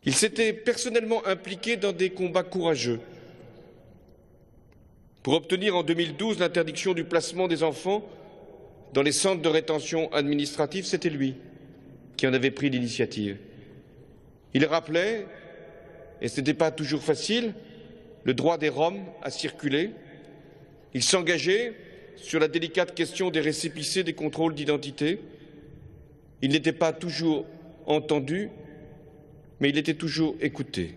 Il s'était personnellement impliqué dans des combats courageux pour obtenir en 2012 l'interdiction du placement des enfants dans les centres de rétention administrative. C'était lui qui en avait pris l'initiative. Il rappelait, et ce n'était pas toujours facile, le droit des Roms à circuler. Il s'engageait sur la délicate question des récépissés des contrôles d'identité. Il n'était pas toujours entendu, mais il était toujours écouté.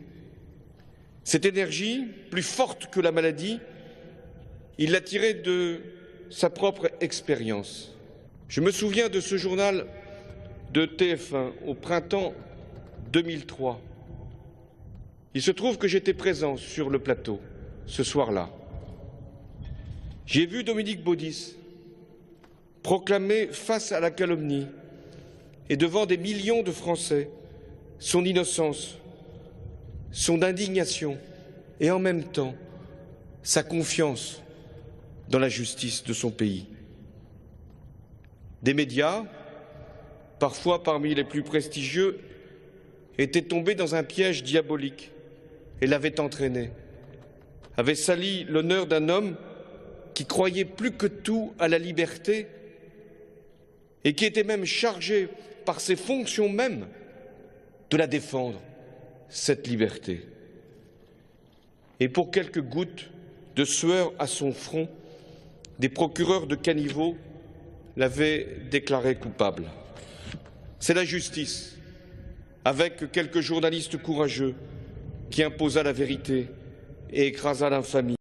Cette énergie, plus forte que la maladie, il l'a tirée de sa propre expérience. Je me souviens de ce journal de TF1 au printemps 2003. Il se trouve que j'étais présent sur le plateau ce soir-là. J'ai vu Dominique Baudis proclamer face à la calomnie et devant des millions de Français son innocence, son indignation et en même temps sa confiance dans la justice de son pays. Des médias, parfois parmi les plus prestigieux, étaient tombés dans un piège diabolique et l'avaient entraîné, avaient sali l'honneur d'un homme qui croyait plus que tout à la liberté et qui était même chargé par ses fonctions mêmes de la défendre, cette liberté. Et pour quelques gouttes de sueur à son front, des procureurs de caniveau l'avaient déclaré coupable. C'est la justice, avec quelques journalistes courageux, qui imposa la vérité et écrasa l'infamie.